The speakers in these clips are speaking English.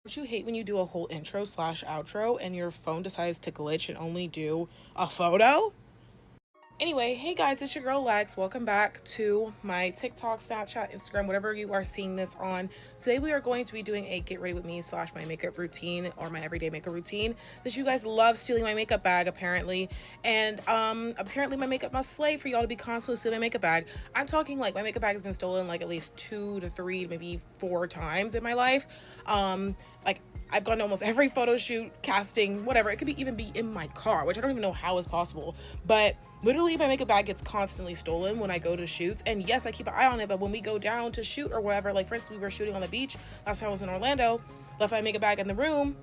Don't you hate when you do a whole intro slash outro and your phone decides to glitch and only do a photo? Anyway, hey guys, it's your girl Lex. Welcome back to my TikTok, Snapchat, Instagram, whatever you are seeing this on. Today we are going to be doing a get ready with me slash my makeup routine or my everyday makeup routine that you guys love stealing my makeup bag apparently. And apparently my makeup must slay for y'all to be constantly stealing my makeup bag. I'm talking like my makeup bag has been stolen like at least 2 to 3, maybe 4 times in my life. Like I've gone to almost every photo shoot, casting, whatever. It could be even be in my car, which I don't even know how is possible. But literally my makeup bag gets constantly stolen when I go to shoots. And yes, I keep an eye on it, but when we go down to shoot or whatever, like for instance, we were shooting on the beach last time I was in Orlando, left my makeup bag in the room,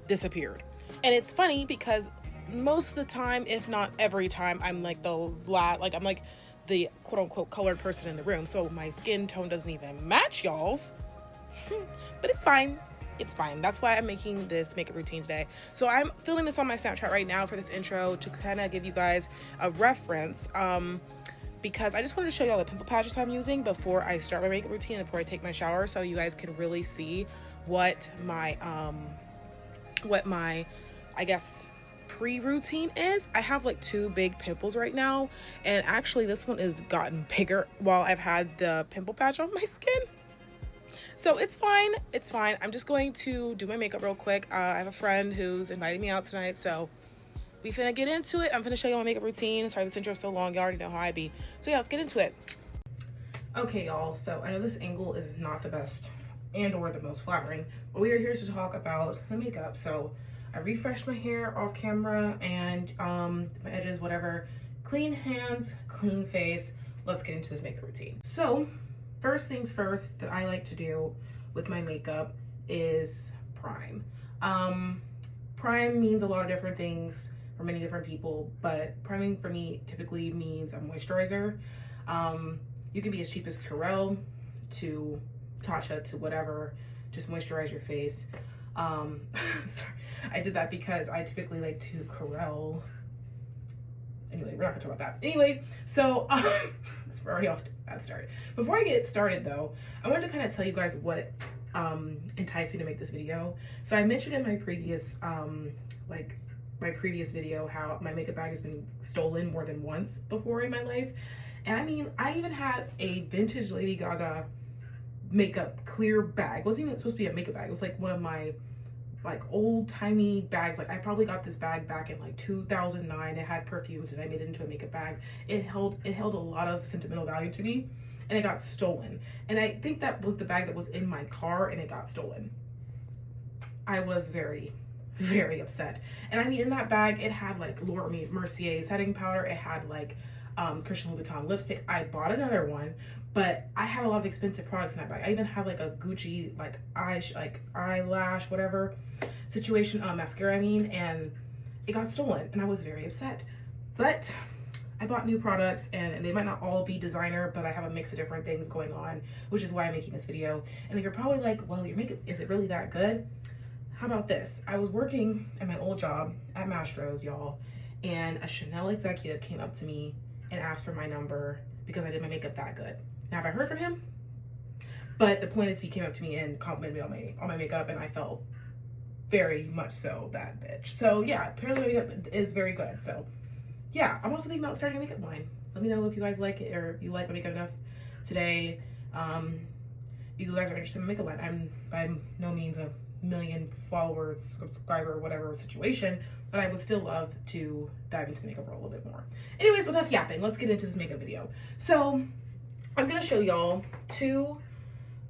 disappeared. And it's funny because most of the time, if not every time, I'm like I'm like the quote unquote colored person in the room. So my skin tone doesn't even match y'all's. But it's fine. It's fine. That's why I'm making this makeup routine today. So I'm filming this on my Snapchat right now for this intro to kind of give you guys a reference, because I just wanted to show y'all the pimple patches I'm using before I start my makeup routine and before I take my shower, so you guys can really see what my I guess pre-routine is. I have like 2 big pimples right now, and actually this one has gotten bigger while I've had the pimple patch on my skin. So it's fine. It's fine. I'm just going to do my makeup real quick. I have a friend who's inviting me out tonight, so we finna get into it. I'm finna show you my makeup routine. Sorry this intro is so long. You already know how I be. So yeah, let's get into it. Okay, y'all. So I know this angle is not the best and or the most flattering, but we are here to talk about the makeup. So I refreshed my hair off camera and my edges, whatever. Clean hands, clean face. Let's get into this makeup routine. So first things first that I like to do with my makeup is prime. Prime means a lot of different things for many different people, but priming for me typically means a moisturizer. You can be as cheap as Curel to Tatcha to whatever, just moisturize your face. Sorry, I did that because I typically like to Curel. Anyway, we're not gonna talk about that. Anyway, so we're already off to a bad start. Before I get started though, I wanted to kind of tell you guys what enticed me to make this video. So I mentioned in my previous my previous video how my makeup bag has been stolen more than once before in my life. And I mean, I even had a vintage Lady Gaga makeup clear bag. It wasn't even supposed to be a makeup bag. It was like one of my like old-timey bags. Like I probably got this bag back in like 2009. It had perfumes and I made it into a makeup bag. It held a lot of sentimental value to me, and it got stolen. And I think that was the bag that was in my car and it got stolen. I was very, very upset. And I mean, in that bag it had like Laura Mercier setting powder, it had like Christian Louboutin lipstick. I bought another one, but I had a lot of expensive products in that bag. I even had like a Gucci like eyelash whatever situation, mascara I mean, and it got stolen and I was very upset. But I bought new products and they might not all be designer, but I have a mix of different things going on, which is why I'm making this video. And if you're probably like, well, your makeup, is it really that good? How about this? I was working at my old job at Mastro's, y'all, and a Chanel executive came up to me and asked for my number because I did my makeup that good. Now, have I heard from him? But the point is he came up to me and complimented me on my makeup, and I felt very much so bad bitch. So yeah, apparently my makeup is very good. So yeah, I'm also thinking about starting a makeup line. Let me know if you guys like it or if you like my makeup enough today. You guys are interested in my makeup line. I'm by no means a million followers, subscriber, whatever situation, but I would still love to dive into makeup a little bit more. Anyways, enough yapping. Let's get into this makeup video. So I'm gonna show y'all 2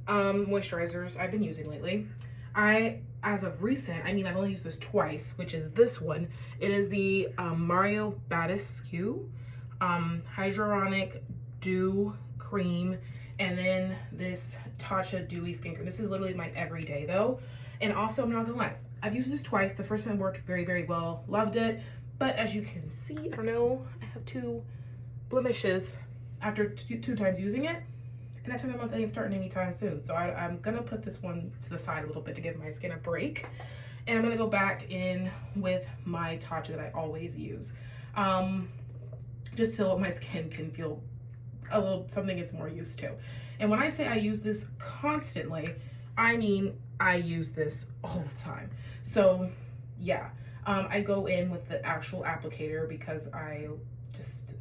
moisturizers I've been using lately. As of recent, I mean, I've only used this twice, which is this one. It is the Mario Badescu Hyaluronic Dew Cream, and then this Tatcha Dewy Skincare. This is literally my everyday though. And also, I'm not gonna lie, I've used this twice. The first time worked very, very well, loved it. But as you can see, I don't know, I have 2 blemishes after two times using it. And that time of month ain't starting anytime soon. So I'm gonna put this one to the side a little bit to give my skin a break. And I'm gonna go back in with my Tatcha that I always use. Just so my skin can feel a little, something it's more used to. And when I say I use this constantly, I mean I use this all the time. So yeah, I go in with the actual applicator because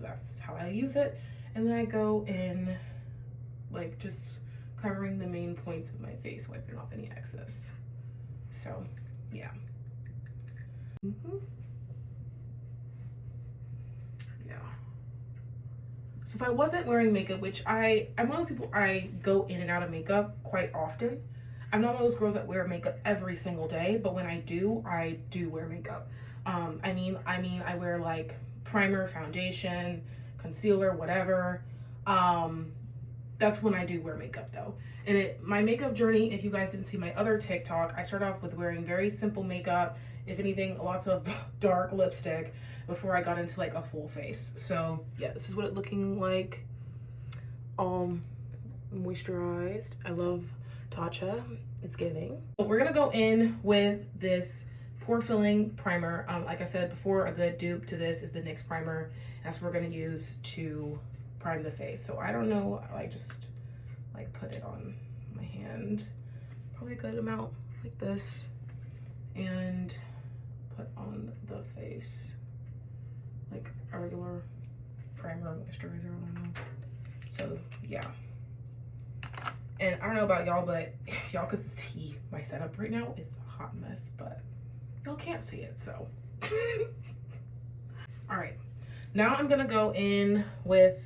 that's how I use it. And then I go in like just covering the main points of my face, wiping off any excess. So yeah. Yeah. So if I wasn't wearing makeup, which I'm one of those people, I go in and out of makeup quite often. I'm not one of those girls that wear makeup every single day, but when I do wear makeup. I wear like primer, foundation, concealer, whatever. That's when I do wear makeup though. And my makeup journey, if you guys didn't see my other TikTok, I started off with wearing very simple makeup. If anything, lots of dark lipstick before I got into like a full face. So yeah, this is what it's looking like. Moisturized. I love Tatcha. It's giving. But we're gonna go in with this pore filling primer. Like I said before, a good dupe to this is the NYX primer. That's what we're gonna use to prime the face. So I don't know, I just like put it on my hand, probably a good amount like this, and put on the face like a regular primer, moisturizer, I don't know. So yeah. And I don't know about y'all, but if y'all could see my setup right now, it's a hot mess, but y'all can't see it, so. All right, now I'm gonna go in with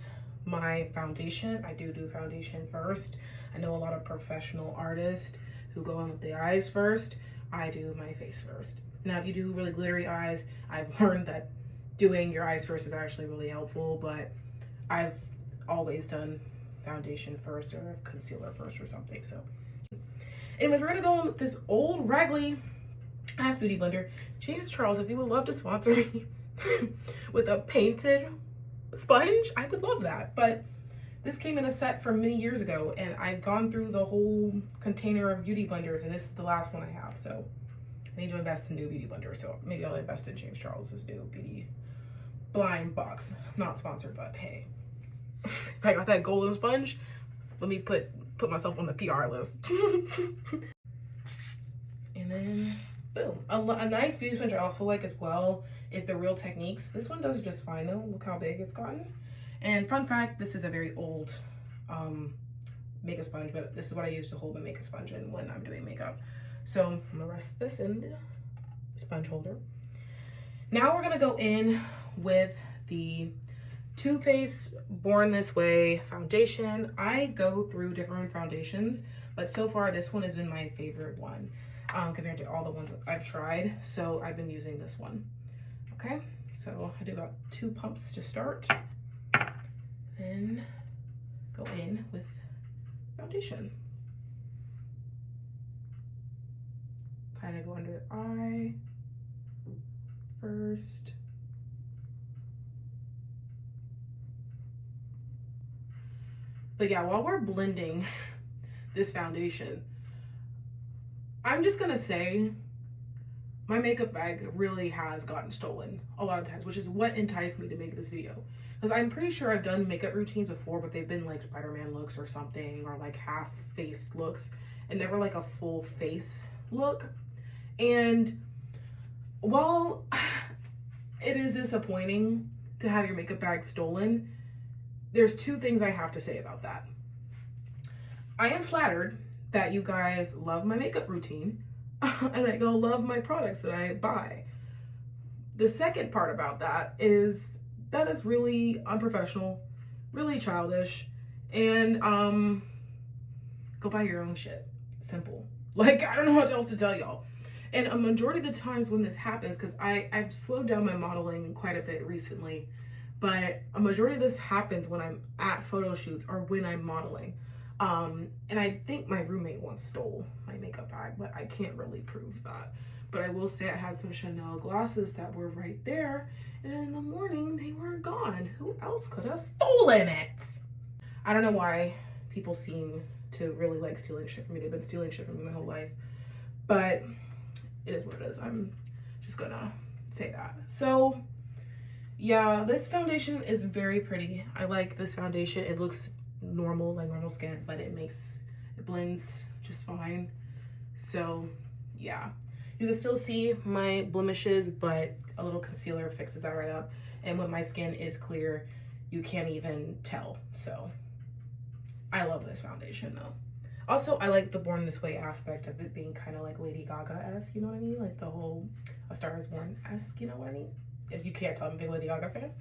my foundation. I do foundation first. I know a lot of professional artists who go in with the eyes first. I do my face first. Now, if you do really glittery eyes, I've learned that doing your eyes first is actually really helpful, but I've always done foundation first or concealer first or something. So anyways, we're gonna go in with this old raggedy ass beauty blender. James Charles, if you would love to sponsor me with a painted sponge, I would love that. But this came in a set from many years ago, and I've gone through the whole container of beauty blenders, and this is the last one I have. So I need to invest in new beauty blenders. So maybe I'll invest in James Charles's new beauty blind box. Not sponsored, but hey, if I got that golden sponge, let me put myself on the PR list. And then boom, a nice beauty sponge I also like as well is the Real Techniques. This one does just fine though. Look how big it's gotten. And fun fact, this is a very old makeup sponge, but this is what I use to hold my makeup sponge in when I'm doing makeup. So I'm gonna rest this in the sponge holder. Now we're gonna go in with the Too Faced Born This Way foundation. I go through different foundations, but so far this one has been my favorite one compared to all the ones that I've tried. So I've been using this one. Okay, so I do about 2 pumps to start. Then go in with foundation. Kind of go under the eye first. But yeah, while we're blending this foundation, I'm just gonna say my makeup bag really has gotten stolen a lot of times, which is what enticed me to make this video. Because I'm pretty sure I've done makeup routines before, but they've been like Spider-Man looks or something, or like half-faced looks, and never like a full face look. And while it is disappointing to have your makeup bag stolen, there's 2 things I have to say about that. I am flattered that you guys love my makeup routine and that you'll love my products that I buy. The second part about that is really unprofessional, really childish, and go buy your own shit. Simple. Like, I don't know what else to tell y'all. And a majority of the times when this happens, because I've slowed down my modeling quite a bit recently, but a majority of this happens when I'm at photo shoots or when I'm modeling. And I think my roommate once stole my makeup bag, but I can't really prove that. But I will say I had some Chanel glasses that were right there, and in the morning they were gone. Who else could have stolen it? I don't know why people seem to really like stealing shit from me. They've been stealing shit from me my whole life, but it is what it is. I'm just gonna say that. So yeah, this foundation is very pretty. I like this foundation. It looks normal, like normal skin, but it blends just fine. So yeah, you can still see my blemishes, but a little concealer fixes that right up. And when my skin is clear, you can't even tell. So I love this foundation though. Also, I like the Born This Way aspect of it being kind of like Lady Gaga-esque, you know what I mean? Like the whole A Star Is Born-esque, you know what I mean? If you can't tell, I'm a big Lady Gaga fan.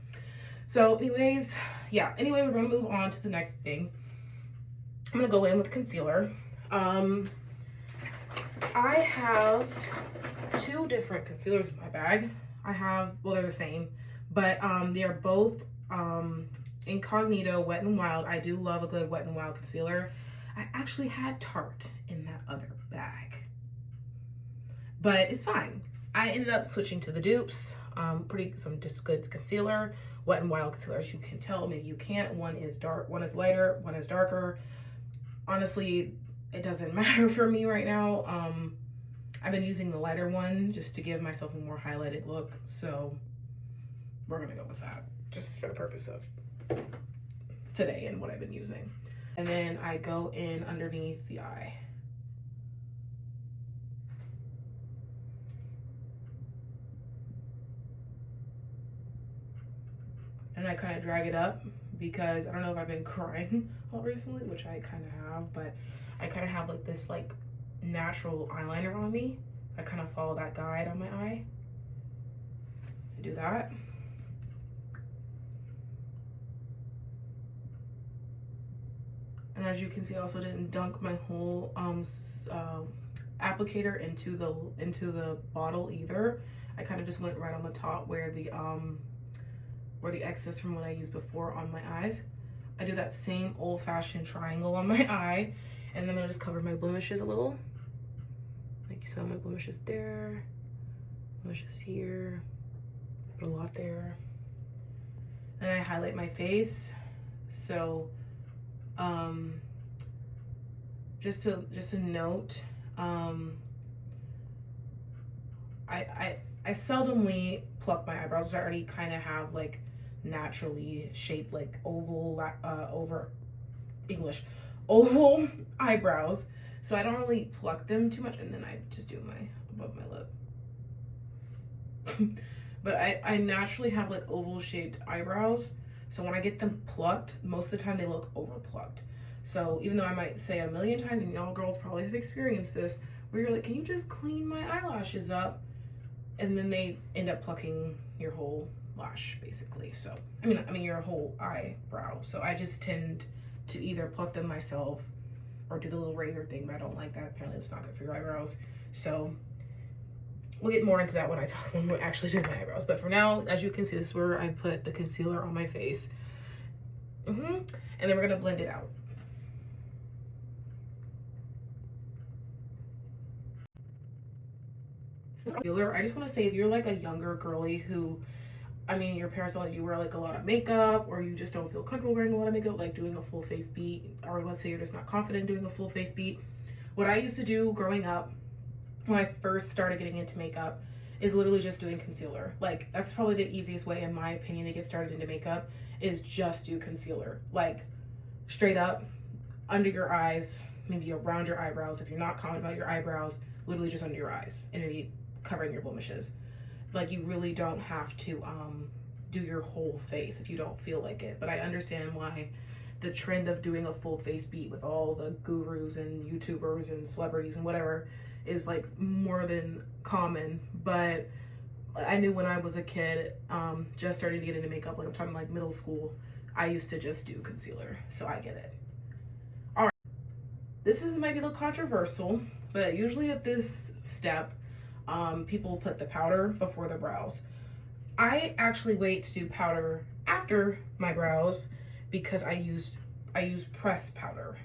So anyways, yeah. Anyway, we're gonna move on to the next thing. I'm gonna go in with concealer. I have two different concealers in my bag. I have, well, they're the same, but they are both Incognito Wet n Wild. I do love a good Wet n Wild concealer. I actually had Tarte in that other bag, but it's fine. I ended up switching to the dupes. Some just good concealer, Wet n Wild concealer. As you can tell, maybe you can't. One is dark, one is lighter, one is darker. Honestly, it doesn't matter for me right now. I've been using the lighter one just to give myself a more highlighted look, so we're gonna go with that just for the purpose of today and what I've been using. And then I go in underneath the eye. And I kind of drag it up because I don't know if I've been crying a lot recently, which I kind of have, but I kind of have like this like natural eyeliner on me. I kind of follow that guide on my eye. I do that. And as you can see, I also didn't dunk my whole applicator into the bottle either. I kind of just went right on the top where the excess from what I used before on my eyes. I do that same old-fashioned triangle on my eye, and then I'm gonna just cover my blemishes a little. Like you saw my blemishes there, blemishes here, put a lot there. And I highlight my face. So just a note, I seldomly pluck my eyebrows, which I already kind of have like naturally shaped like oval oval eyebrows, so I don't really pluck them too much, and then I just do my above my lip. But I naturally have like oval shaped eyebrows, so when I get them plucked, most of the time they look over plucked. So even though I might say a million times, and y'all girls probably have experienced this, where you're like, can you just clean my eyelashes up? And then they end up plucking your whole lash basically. So I mean your whole eyebrow. So I just tend to either pluck them myself or do the little razor thing, but I don't like that. Apparently it's not good for your eyebrows. So we'll get more into that when we're actually doing my eyebrows. But for now, as you can see, this is where I put the concealer on my face. And then we're gonna blend it out. I just want to say, if you're like a younger girly who, I mean, your parents don't let you wear like a lot of makeup, or you just don't feel comfortable wearing a lot of makeup, like doing a full face beat, or let's say you're just not confident doing a full face beat. What I used to do growing up when I first started getting into makeup is literally just doing concealer. Like, that's probably the easiest way, in my opinion, to get started into makeup, is just do concealer. Like, straight up, under your eyes, maybe around your eyebrows. If you're not confident about your eyebrows, literally just under your eyes, and maybe covering your blemishes. Like, you really don't have to do your whole face if you don't feel like it. But I understand why the trend of doing a full face beat with all the gurus and YouTubers and celebrities and whatever is like more than common. But I knew when I was a kid, just starting to get into makeup, like I'm talking like middle school, I used to just do concealer. So I get it. All right, this might be a little controversial, but usually at this step, people put the powder before the brows. I actually wait to do powder after my brows because I use pressed powder,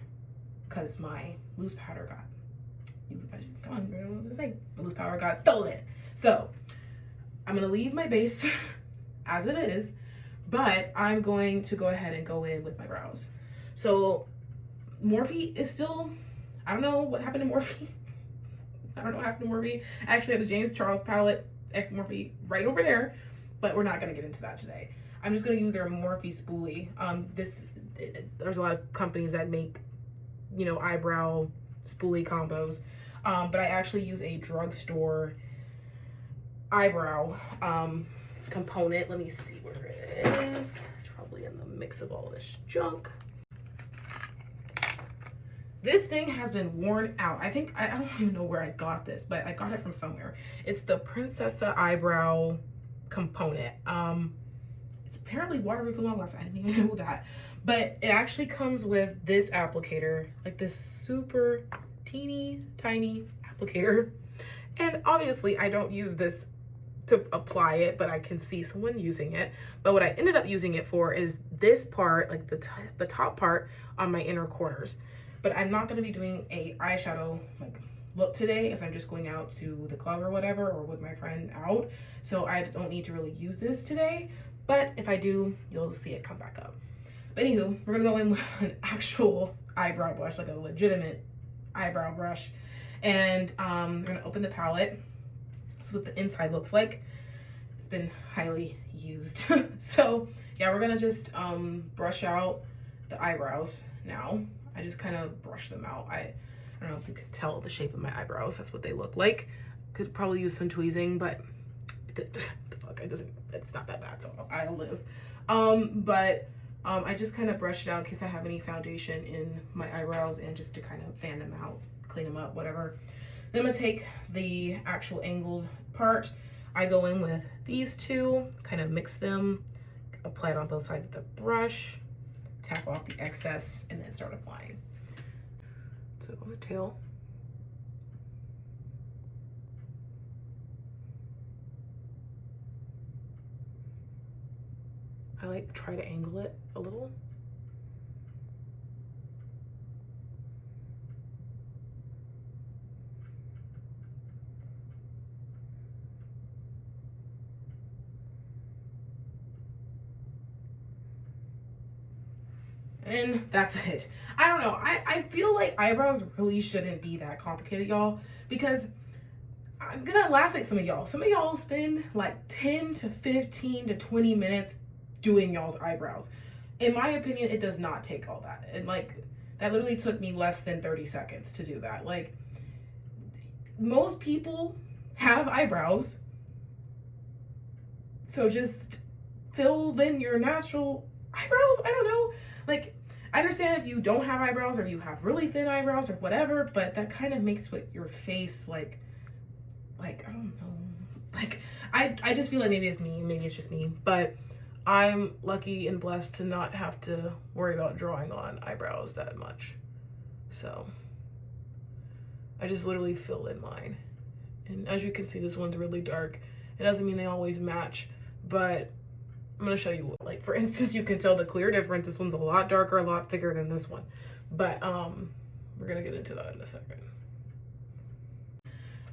because my loose powder got stolen. So I'm gonna leave my base as it is, but I'm going to go ahead and go in with my brows. So Morphe is still, I don't know what happened to Morphe. I don't know what happened to Morphe. I actually have the James Charles palette X Morphe right over there, but we're not gonna get into that today. I'm just gonna use their Morphe spoolie. There's a lot of companies that make, you know, eyebrow spoolie combos. but I actually use a drugstore eyebrow component. Let me see where it is. It's probably in the mix of all this junk. This thing has been worn out. I don't even know where I got this, but I got it from somewhere. It's the Princessa eyebrow component. It's apparently waterproof and long lasting. I didn't even know that. But it actually comes with this applicator, like this super teeny tiny applicator. And obviously I don't use this to apply it, but I can see someone using it. But what I ended up using it for is this part, like the top part on my inner corners. But I'm not going to be doing a eyeshadow like look today, as I'm just going out to the club or whatever, or with my friend out. So I don't need to really use this today. But if I do, you'll see it come back up. But anywho, we're gonna go in with an actual eyebrow brush, like a legitimate eyebrow brush. And we're gonna open the palette. This is what the inside looks like. It's been highly used. So yeah, we're gonna just brush out the eyebrows now. I just kind of brush them out. I don't know if you could tell the shape of my eyebrows. That's what they look like. Could probably use some tweezing, but the fuck, it's not that bad, so I'll live. I just kind of brush it out in case I have any foundation in my eyebrows, and just to kind of fan them out, clean them up, whatever. Then I'm gonna take the actual angled part. I go in with these two, kind of mix them, apply it on both sides of the brush, tap off the excess, and then start applying. So on the tail. I like try to angle it a little. And that's it. I don't know. I feel like eyebrows really shouldn't be that complicated, y'all, because I'm gonna laugh at some of y'all. Some of y'all spend like 10 to 15 to 20 minutes doing y'all's eyebrows. In my opinion, it does not take all that. And like, that literally took me less than 30 seconds to do that. Like, most people have eyebrows, so just fill in your natural eyebrows. I don't know. Like, I understand if you don't have eyebrows, or you have really thin eyebrows or whatever, but that kind of makes what your face like I don't know. Like, I just feel like maybe it's me, maybe it's just me, but I'm lucky and blessed to not have to worry about drawing on eyebrows that much. So I just literally fill in mine. And as you can see, this one's really dark. It doesn't mean they always match, but I'm gonna show you. Like, for instance, you can tell the clear difference. This one's a lot darker, a lot thicker than this one. But we're gonna get into that in a second.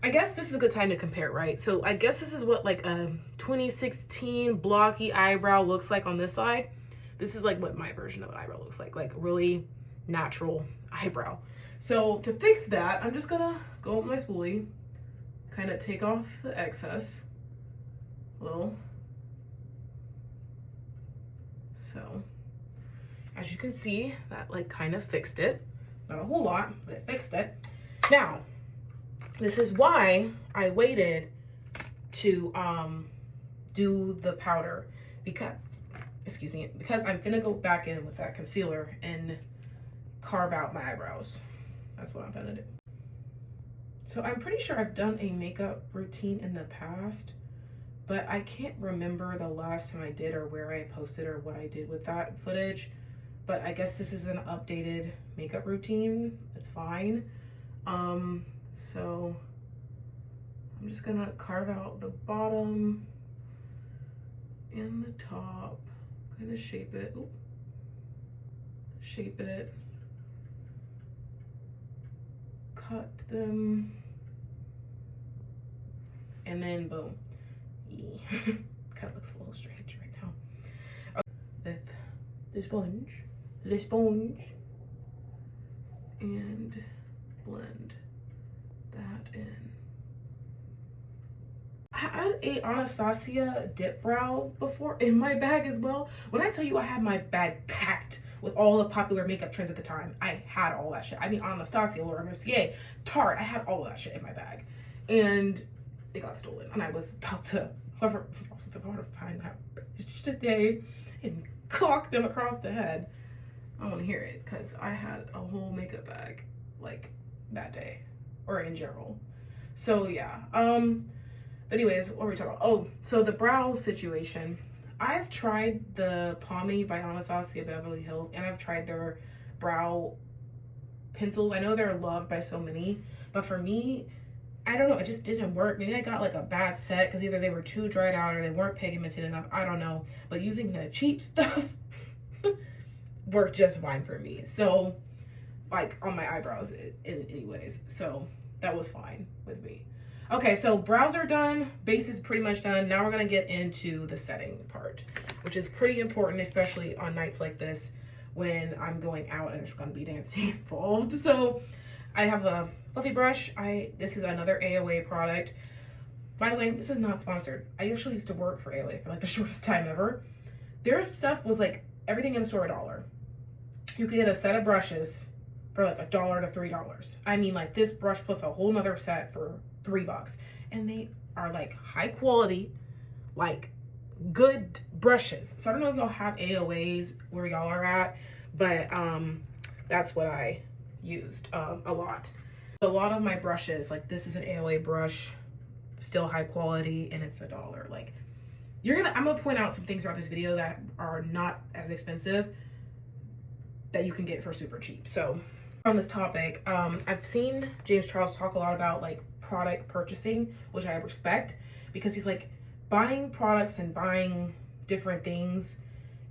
I guess this is a good time to compare, right? So I guess this is what like a 2016 blocky eyebrow looks like on this side. This is like what my version of an eyebrow looks like really natural eyebrow. So to fix that, I'm just gonna go with my spoolie, kind of take off the excess a little. So as you can see, that like kind of fixed it. Not a whole lot, but it fixed it. Now, this is why I waited to do the powder, because I'm gonna go back in with that concealer and carve out my eyebrows. That's what I'm gonna do. So I'm pretty sure I've done a makeup routine in the past, but I can't remember the last time I did, or where I posted, or what I did with that footage. But I guess this is an updated makeup routine. It's fine. So I'm just gonna carve out the bottom and the top, kind of shape it. Ooh. Shape it, cut them, and then boom. Kind of looks a little strange right now. With the sponge, and blend that in. I had a Anastasia dip brow before in my bag as well. When I tell you I had my bag packed with all the popular makeup trends at the time. I had all that shit. I mean, Anastasia, Laura Mercier, Tarte, I had all of that shit in my bag. And it got stolen. And I was about to, whoever was about to find that bitch today and clock them across the head. I want to hear it because I had a whole makeup bag like that day or in general. So yeah. Anyways, what were we talking about? Oh, so the brow situation. I've tried the Pommy by Anastasia Beverly Hills, and I've tried their brow pencils. I know they're loved by so many, but for me, I don't know, it just didn't work. Maybe I got like a bad set because either they were too dried out or they weren't pigmented enough. I don't know. But using the cheap stuff worked just fine for me. So, like on my eyebrows, anyways. So that was fine with me. Okay, so brows are done, base is pretty much done. Now we're gonna get into the setting part, which is pretty important, especially on nights like this when I'm going out and there's gonna be dancing involved. So I have a fluffy brush. This is another AOA product. By the way, this is not sponsored. I actually used to work for AOA for like the shortest time ever. Their stuff was like everything in the store $1. You could get a set of brushes for like $1 to $3. I mean, like this brush plus a whole nother set for $3, and they are like high quality, like good brushes. So I don't know if y'all have AOAs where y'all are at, but that's what I used a lot. A lot of my brushes, like this is an AOA brush, still high quality, and it's $1. Like I'm gonna point out some things throughout this video that are not as expensive that you can get for super cheap. So on this topic, I've seen James Charles talk a lot about like product purchasing, which I respect, because he's like, buying products and buying different things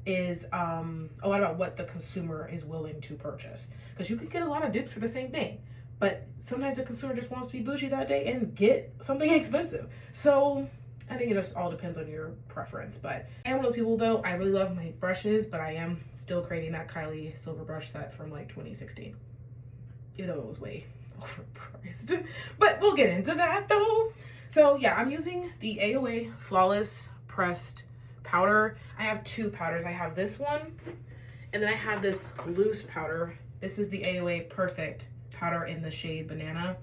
is a lot about what the consumer is willing to purchase, because you can get a lot of dupes for the same thing, but sometimes the consumer just wants to be bougie that day and get something expensive. So I think it just all depends on your preference. But I am one of those people though, I really love my brushes, but I am still craving that Kylie silver brush set from like 2016, even though it was way overpriced. But we'll get into that though. So yeah, I'm using the AOA Flawless Pressed powder. I have two powders. I have this one, and then I have this loose powder. This is the AOA Perfect powder in the shade Banana.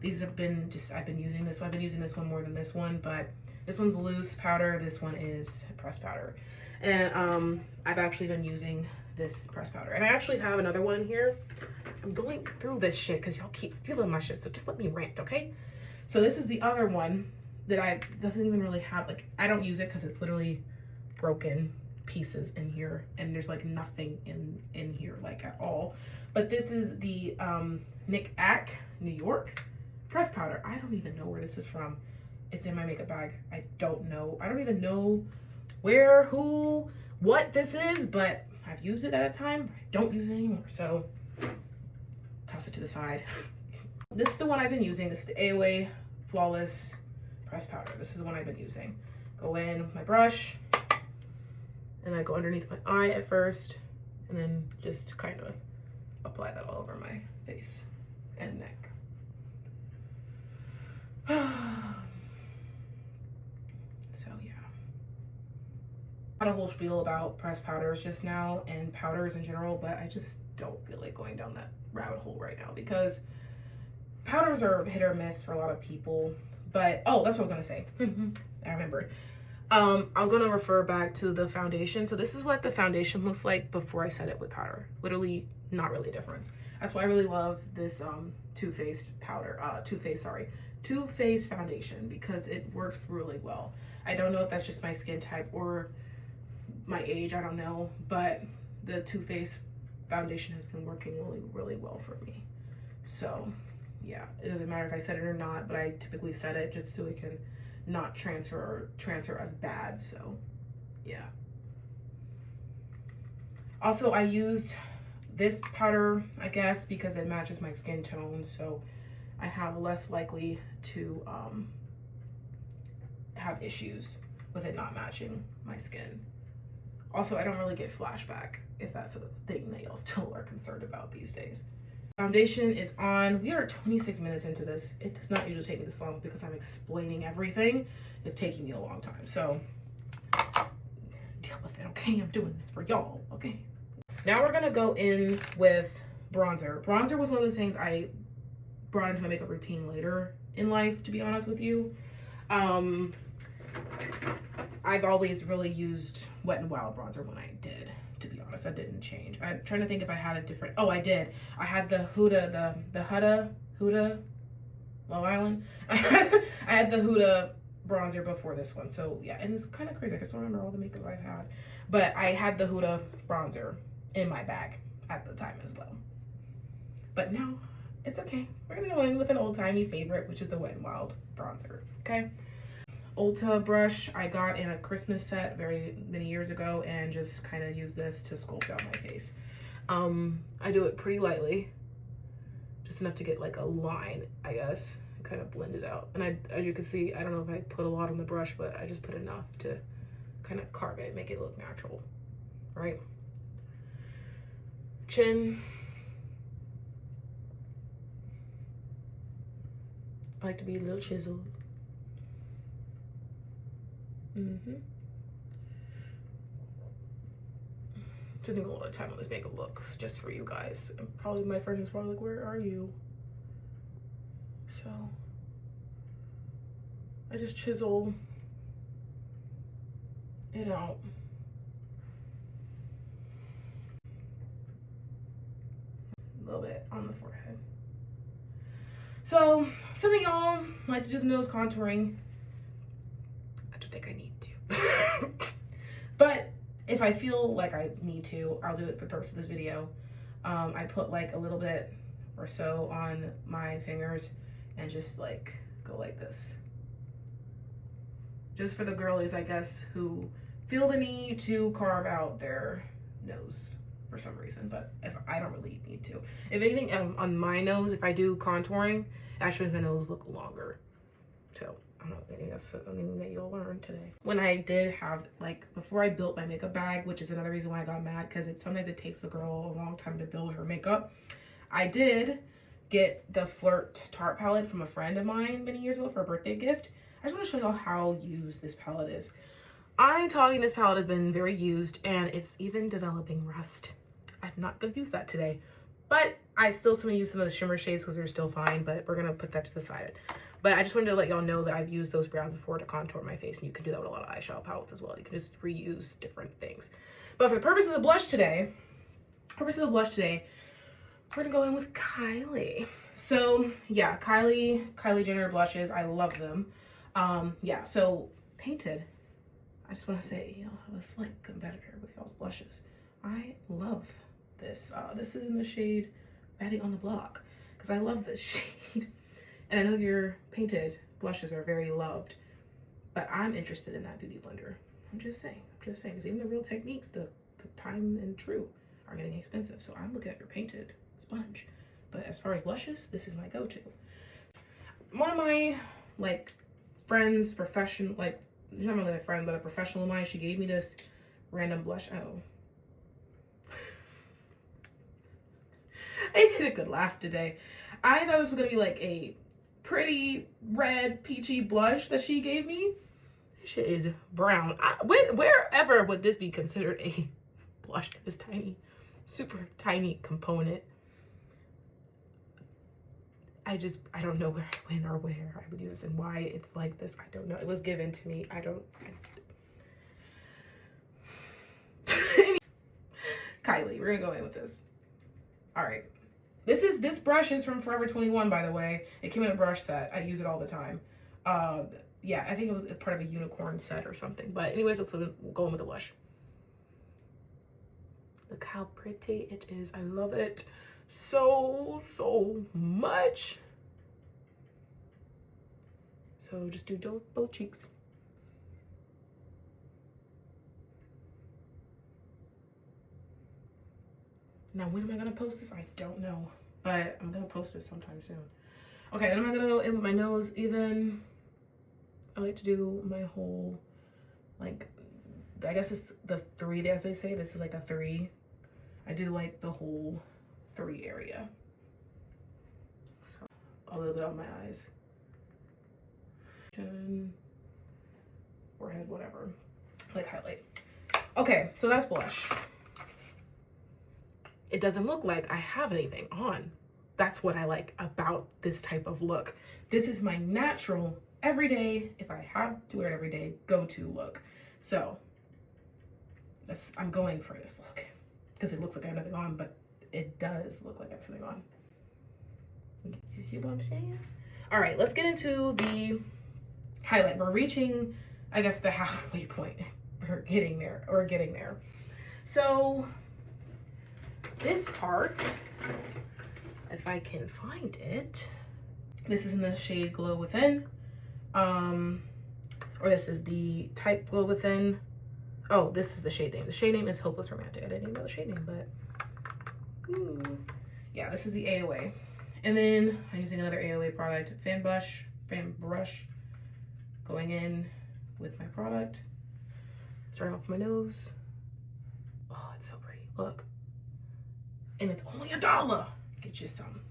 These have been I've been using this one. I've been using this one more than this one, but this one's loose powder. This one is pressed powder. And I've actually been using this pressed powder. And I actually have another one in here. I'm going through this shit because y'all keep stealing my shit, so just let me rant, okay? So this is the other one that doesn't even really have, like, I don't use it because it's literally broken pieces in here, and there's like nothing in here like at all. But this is the Nick Ack New York pressed powder. I don't even know where this is from. It's in my makeup bag. I don't know. I don't even know where, who, what this is, but I've used it at a time. I don't use it anymore, so toss it to the side. This is the one I've been using. This is the AOA Flawless Pressed Powder. This is the one I've been using. Go in with my brush, and I go underneath my eye at first, and then just kind of apply that all over my face and neck. So yeah. I had a whole spiel about pressed powders just now and powders in general, but I just don't feel like going down that rabbit hole right now because powders are hit or miss for a lot of people. But oh, that's what I was gonna say. I remembered. I'm gonna refer back to the foundation. So this is what the foundation looks like before I set it with powder. Literally not really a difference. That's why I really love this Too Faced foundation, because it works really well. I don't know if that's just my skin type or my age, I don't know, but the Too Faced foundation has been working really, really well for me. So yeah, it doesn't matter if I set it or not, but I typically set it just so it can not transfer as bad. So yeah. Also, I used this powder, I guess, because it matches my skin tone, so I have less likely to have issues with it not matching my skin. Also, I don't really get flashback, if that's a thing that y'all still are concerned about these days. Foundation is on. We are 26 minutes into this. It does not usually take me this long because I'm explaining everything. It's taking me a long time, so deal with it, okay? I'm doing this for y'all, okay? Now we're gonna go in with bronzer. Bronzer was one of those things I brought into my makeup routine later in life, to be honest with you. I've always really used Wet n Wild bronzer when I did, to be honest. That didn't change. I'm trying to think if I had a different, oh, I did. I had the Huda, the Huda, Long Island. I had the Huda bronzer before this one. So yeah, and it's kind of crazy. I just don't remember all the makeup I've had. But I had the Huda bronzer in my bag at the time as well. But now, it's okay. We're gonna go in with an old-timey favorite, which is the Wet n Wild bronzer, okay? Ulta brush I got in a Christmas set very many years ago, and just kind of use this to sculpt out my face. I do it pretty lightly, just enough to get like a line, I guess, kind of blend it out. And as you can see, I don't know if I put a lot on the brush, but I just put enough to kind of carve it, make it look natural, right? Chin. I like to be a little chiseled. Spending a lot of time on this makeup look just for you guys. And probably my friend is probably like, where are you? So I just chisel it out. A little bit on the forehead. So some of y'all like to do the nose contouring. I don't think I need to. But if I feel like I need to, I'll do it for the purpose of this video. I put like a little bit or so on my fingers and just like go like this. Just for the girlies, I guess, who feel the need to carve out their nose for some reason, but if I don't really need to. If anything, on my nose, if I do contouring, it actually makes my nose look longer. So I don't know, maybe that's something that you'll learn today. When I did have, like, before I built my makeup bag, which is another reason why I got mad, because sometimes it takes the girl a long time to build her makeup. I did get the Flirt Tarte palette from a friend of mine many years ago for a birthday gift. I just want to show y'all how used this palette is. I'm talking, this palette has been very used, and it's even developing rust. I'm not going to use that today, but I still use some of the shimmer shades because they're still fine, but we're going to put that to the side. But I just wanted to let y'all know that I've used those browns before to contour my face, and you can do that with a lot of eyeshadow palettes as well. You can just reuse different things. But for the purpose of the blush today, we're going to go in with Kylie. So yeah, Kylie Jenner blushes. I love them. Yeah, so Painted. I just want to say, y'all have a slight competitor with y'all's blushes. I love this. This is in the shade Baddie on the Block, because I love this shade. And I know your Painted blushes are very loved, but I'm interested in that Beauty Blender. I'm just saying, because even the Real Techniques, the Time and True, are getting expensive. So I'm looking at your Painted sponge. But as far as blushes, this is my go-to. One of my, like, friends, like, she's not really a friend, but a professional of mine, she gave me this random blush. Oh. I did a good laugh today. I thought this was going to be like a pretty red, peachy blush that she gave me. This shit is brown. Wherever would this be considered a blush? This tiny, super tiny component. I don't know when or where I would use this and why it's like this. I don't know. It was given to me. Kylie, we're gonna go in with this. All right. This brush is from Forever 21, by the way. It came in a brush set. I use it all the time. Yeah, I think it was part of a unicorn set or something. But anyways, let's go in with the blush. Look how pretty it is. I love it so much. So just do both cheeks. Now when am I gonna post this? I don't know, but I'm gonna post it sometime soon. Okay, then I'm gonna go in with my nose even. I like to do my whole, like, I guess it's the 3, as they say. This is like a 3. I do like the whole 3 area. So a little bit on my eyes. Chin, forehead, whatever. Like highlight. Okay, so that's blush. it doesn't look like I have anything on. That's what I like about this type of look. This is my natural, everyday, if I have to wear it every day, go-to look. So I'm going for this look because it looks like I have nothing on, but it does look like I have something on. You see what I'm saying? All right, let's get into the highlight. We're reaching, I guess, the halfway point. We're getting there. So this part, if I can find it, this is in the shade Glow Within, or this is the type Glow Within. Oh, this is the shade name. The shade name is Hopeless Romantic. I didn't even know the shade name, but yeah, this is the AOA. And then I'm using another AOA product, fan brush, going in with my product. Starting off my nose. Oh, it's so pretty. Look. And it's only $1. Get you some.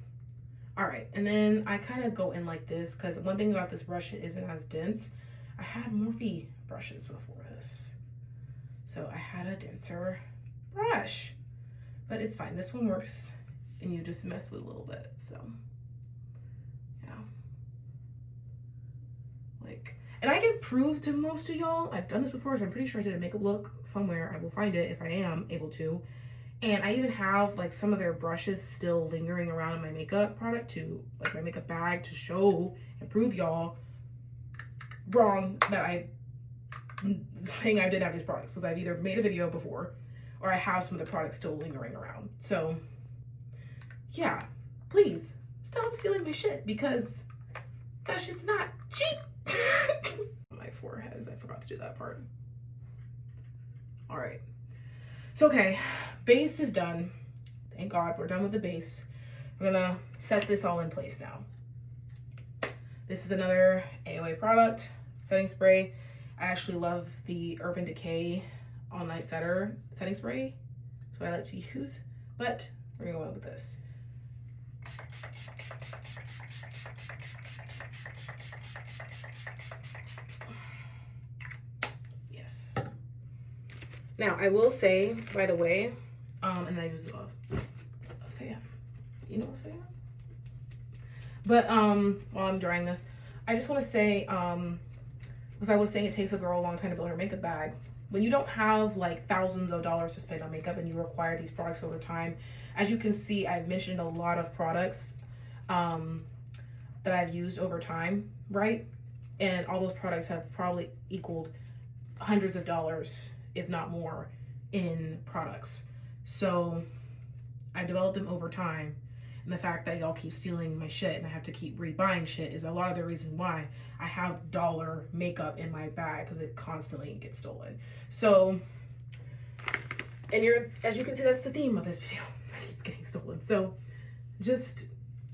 All right, and then I kind of go in like this because one thing about this brush, it isn't as dense. I had Morphe brushes before this, so I had a denser brush, but it's fine. This one works, and you just mess with a little bit. So yeah, like, and I can prove to most of y'all, I've done this before, so I'm pretty sure I did a makeup look somewhere. I will find it if I am able to. And I even have like some of their brushes still lingering around in my makeup product to, like, my makeup bag, to show and prove y'all wrong that I'm saying I did have these products, because I've either made a video before or I have some of the products still lingering around. So yeah, please stop stealing my shit, because that shit's not cheap. My forehead, I forgot to do that part. All right. So, okay, base is done. Thank God we're done with the base. We're gonna set this all in place now. This is another AOA product, setting spray. I actually love the Urban Decay All Night Setter setting spray. That's what I like to use, but we're gonna go with this. Now, I will say, by the way, and I use a fan. You know what I'm saying? But while I'm drying this, I just want to say, because I was saying it takes a girl a long time to build her makeup bag. When you don't have like thousands of dollars to spend on makeup and you require these products over time, as you can see, I've mentioned a lot of products that I've used over time, right? And all those products have probably equaled hundreds of dollars, if not more, in products. So I developed them over time, and the fact that y'all keep stealing my shit and I have to keep rebuying shit is a lot of the reason why I have dollar makeup in my bag, because it constantly gets stolen. So, and as you can see, that's the theme of this video. It keeps getting stolen. So just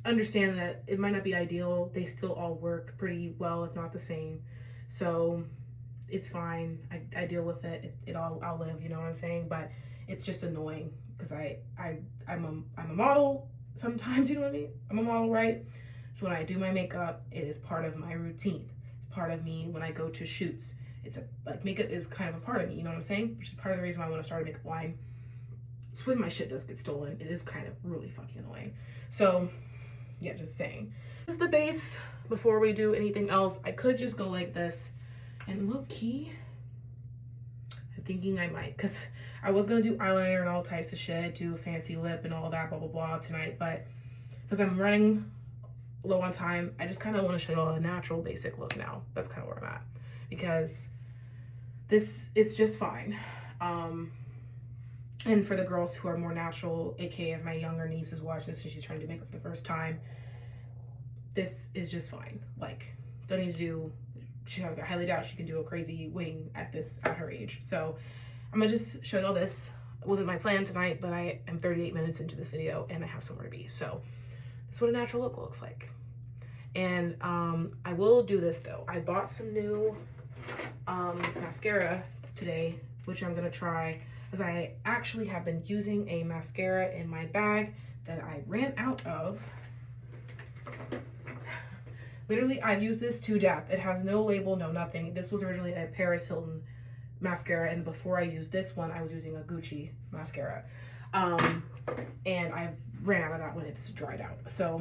understand that it might not be ideal. They still all work pretty well, if not the same. So it's fine. I deal with it. I'll live, you know what I'm saying? But it's just annoying because I'm a model sometimes, you know what I mean? I'm a model, right? So when I do my makeup, it is part of my routine. It's part of me when I go to shoots. Like, makeup is kind of a part of me, you know what I'm saying? Which is part of the reason why I want to start a makeup line. So when my shit does get stolen, it is kind of really fucking annoying. So yeah, just saying. This is the base. Before we do anything else, I could just go like this. And low key, I'm thinking I might, because I was going to do eyeliner and all types of shit, do a fancy lip and all that, blah, blah, blah tonight. But because I'm running low on time, I just kind of want to show you a natural basic look now. That's kind of where I'm at. Because this is just fine. And for the girls who are more natural, aka if my younger niece is watching this and she's trying to make it for the first time, this is just fine. Like, don't need to do... I highly doubt she can do a crazy wing at her age. So I'm gonna just show y'all this. It wasn't my plan tonight, but I am 38 minutes into this video and I have somewhere to be. So this is what a natural look looks like. And I will do this though. I bought some new mascara today, which I'm gonna try, as I actually have been using a mascara in my bag that I ran out of. Literally, I've used this to death. It has no label, no nothing. This was originally a Paris Hilton mascara, and before I used this one, I was using a Gucci mascara. And I've ran out of that when it's dried out. So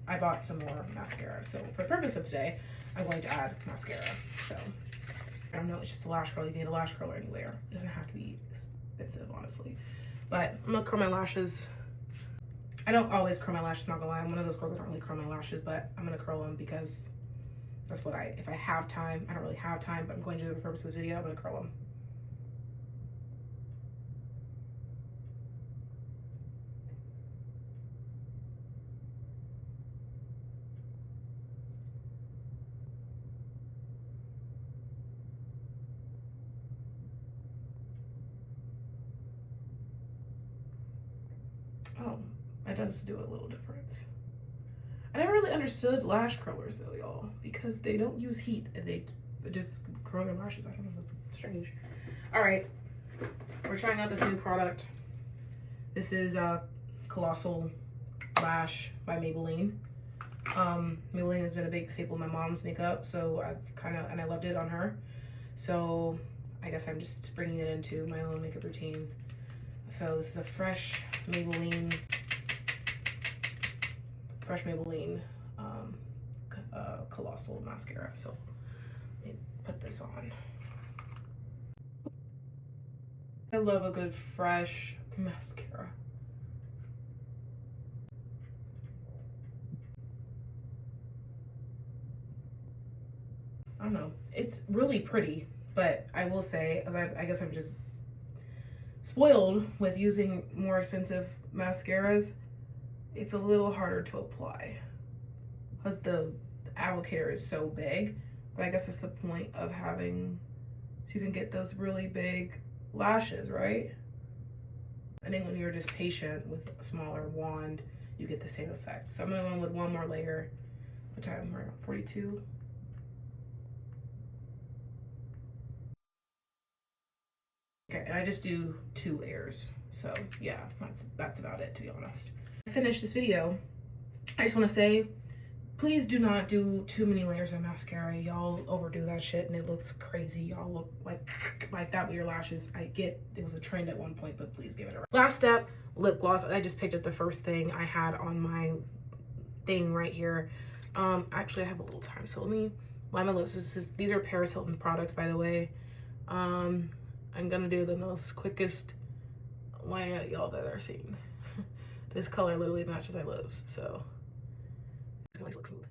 I bought some more mascara. So for the purpose of today, I'm going to add mascara. So I don't know, it's just a lash curler. You can get a lash curler anywhere. It doesn't have to be expensive, honestly. But I'm gonna curl my lashes. I don't always curl my lashes, not gonna lie. I'm one of those girls that don't really curl my lashes, but I'm gonna curl them because that's what if I have time. I don't really have time, but I'm going to do it for the purpose of the video. I'm gonna curl them. Oh, it does do a little difference. I never really understood lash curlers though, y'all, because they don't use heat and they just curl your lashes. I don't know, that's strange. All right, we're trying out this new product. This is Colossal Lash by Maybelline. Maybelline has been a big staple in my mom's makeup, so and I loved it on her. So I guess I'm just bringing it into my own makeup routine. So this is a fresh Maybelline Colossal mascara. So let me put this on. I love a good fresh mascara. I don't know, it's really pretty, but I will say, I guess I'm just spoiled with using more expensive mascaras. It's a little harder to apply because the applicator is so big, but I guess that's the point of having, so you can get those really big lashes, right? I think when you're just patient with a smaller wand, you get the same effect. So I'm gonna go in with one more layer. What time? We're at 42. Okay, and I just do 2 layers. So yeah, that's about it, to be honest. To finish this video, I just want to say, please do not do too many layers of mascara. Y'all overdo that shit and it looks crazy. Y'all look like that with your lashes. I get it was a trend at one point, but please give it a last step. Lip gloss. I just picked up the first thing I had on my thing right here. Actually I have a little time, so let me line my lips. These are Paris Hilton products, by the way. I'm gonna do the most quickest line that y'all that are seen. This color literally matches my lips, so it always looks smooth.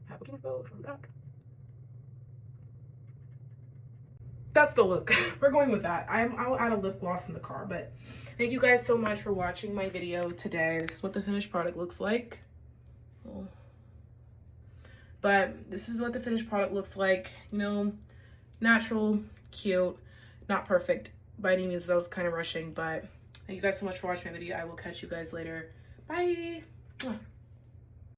Have a cute bow from that. That's the look. We're going with that. I'll add a lip gloss in the car, but thank you guys so much for watching my video today. This is what the finished product looks like. Oh. But this is what the finished product looks like. You know, natural, cute, not perfect by any means. I was kind of rushing, but thank you guys so much for watching my video. I will catch you guys later. Bye.